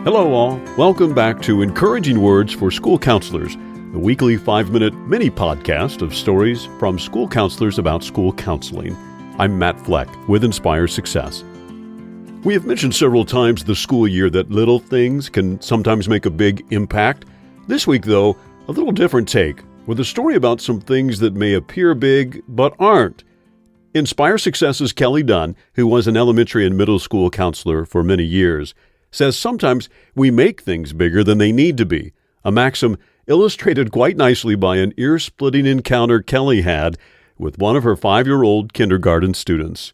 Hello all, welcome back to Encouraging Words for School Counselors, the weekly 5-minute mini podcast of stories from school counselors about school counseling. I'm Matt Fleck with Inspire Success. We have mentioned several times this school year that little things can sometimes make a big impact. This week, though, a little different take, with a story about some things that may appear big but aren't. Inspire Success's Kelly Dunn, who was an elementary and middle school counselor for many years, says sometimes we make things bigger than they need to be, a maxim illustrated quite nicely by an ear-splitting encounter Kelly had with one of her 5-year-old kindergarten students.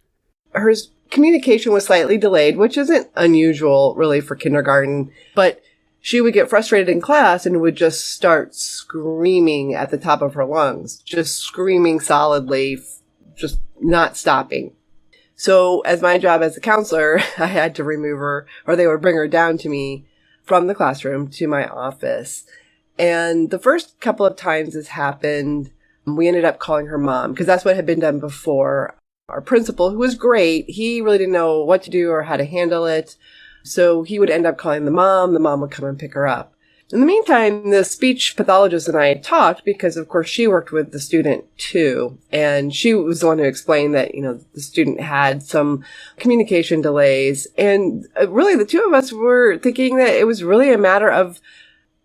Her communication was slightly delayed, which isn't unusual really for kindergarten, but she would get frustrated in class and would just start screaming at the top of her lungs, just screaming solidly, just not stopping. So as my job as a counselor, I had to remove her, or they would bring her down to me from the classroom to my office. And the first couple of times this happened, we ended up calling her mom, because that's what had been done before. Our principal, who was great, he really didn't know what to do or how to handle it. So he would end up calling the mom would come and pick her up. In the meantime, the speech pathologist and I talked because, of course, she worked with the student too. And she was the one who explained that, the student had some communication delays. And really, the two of us were thinking that it was really a matter of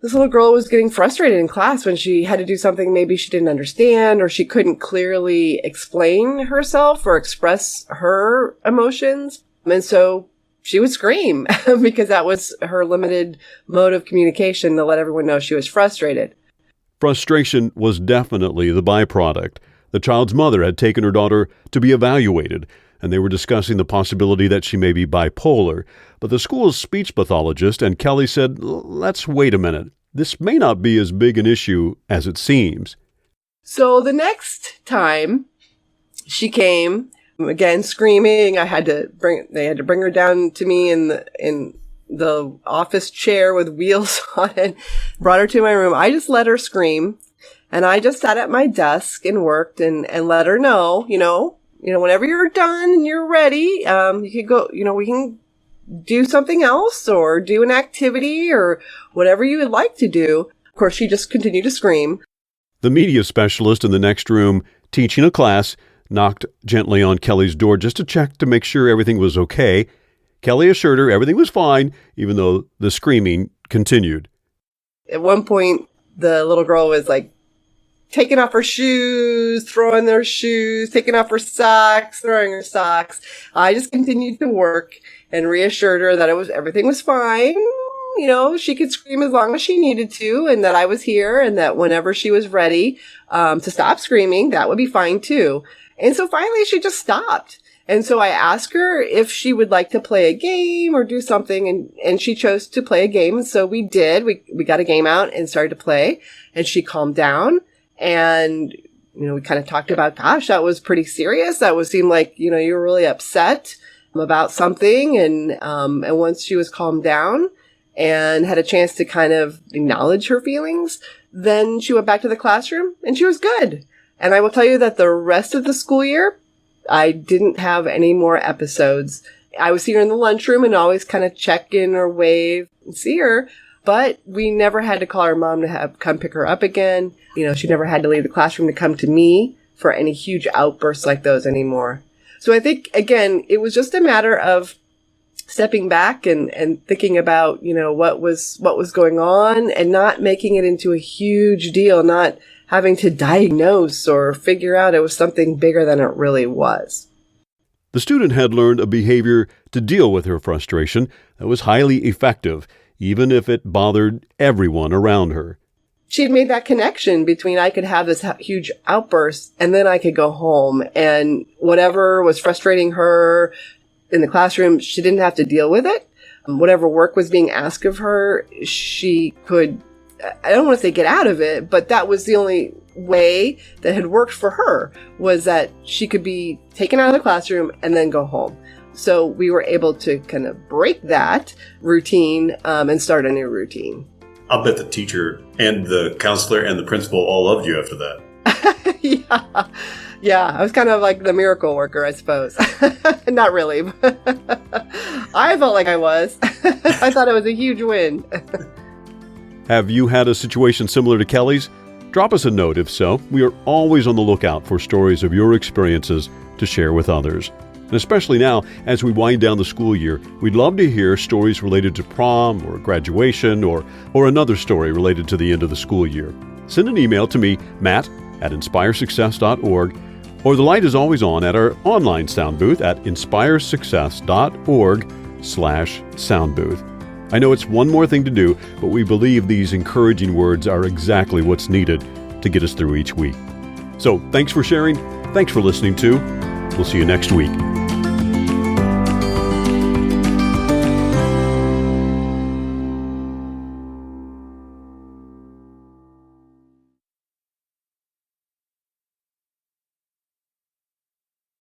this little girl was getting frustrated in class when she had to do something maybe she didn't understand, or she couldn't clearly explain herself or express her emotions. And so she would scream because that was her limited mode of communication to let everyone know she was frustrated. Frustration was definitely the byproduct. The child's mother had taken her daughter to be evaluated, and they were discussing the possibility that she may be bipolar. But the school's speech pathologist and Kelly said, let's wait a minute. This may not be as big an issue as it seems. So the next time she came, again, screaming. They had to bring her down to me in the office chair with wheels on it, brought her to my room. I just let her scream, and I just sat at my desk and worked and let her know, whenever you're done and you're ready, you could go, we can do something else or do an activity or whatever you would like to do. Of course, she just continued to scream. The media specialist in the next room, teaching a class, knocked gently on Kelly's door just to check to make sure everything was okay. Kelly assured her everything was fine, even though the screaming continued. At one point, the little girl was taking off her shoes, throwing their shoes, taking off her socks, throwing her socks. I just continued to work and reassured her that everything was fine. She could scream as long as she needed to, and that I was here, and that whenever she was ready to stop screaming, that would be fine too. And so finally she just stopped. And so I asked her if she would like to play a game or do something. And she chose to play a game. And so we did. We got a game out and started to play. And she calmed down. And, we kind of talked about, gosh, that was pretty serious. That seemed like, you were really upset about something. And once she was calmed down and had a chance to kind of acknowledge her feelings, then she went back to the classroom and she was good. And I will tell you that the rest of the school year, I didn't have any more episodes. I would see her in the lunchroom and always kind of check in or wave and see her, but we never had to call her mom to come pick her up again. She never had to leave the classroom to come to me for any huge outbursts like those anymore. So I think, again, it was just a matter of stepping back and thinking about, what was going on and not making it into a huge deal, not having to diagnose or figure out it was something bigger than it really was. The student had learned a behavior to deal with her frustration that was highly effective, even if it bothered everyone around her. She had made that connection between I could have this huge outburst and then I could go home, and whatever was frustrating her in the classroom, she didn't have to deal with it. Whatever work was being asked of her, she could, I don't want to say get out of it, but that was the only way that had worked for her, was that she could be taken out of the classroom and then go home. So we were able to kind of break that routine and start a new routine. I'll bet the teacher and the counselor and the principal all loved you after that. Yeah. Yeah, I was kind of like the miracle worker, I suppose. Not really. I felt like I was. I thought it was a huge win. Have you had a situation similar to Kelly's? Drop us a note if so. We are always on the lookout for stories of your experiences to share with others. And especially now, as we wind down the school year, we'd love to hear stories related to prom or graduation or another story related to the end of the school year. Send an email to me, matt@inspiresuccess.org, or the light is always on at our online sound booth at inspiresuccess.org/sound booth. I know it's one more thing to do, but we believe these encouraging words are exactly what's needed to get us through each week. So thanks for sharing. Thanks for listening too. We'll see you next week.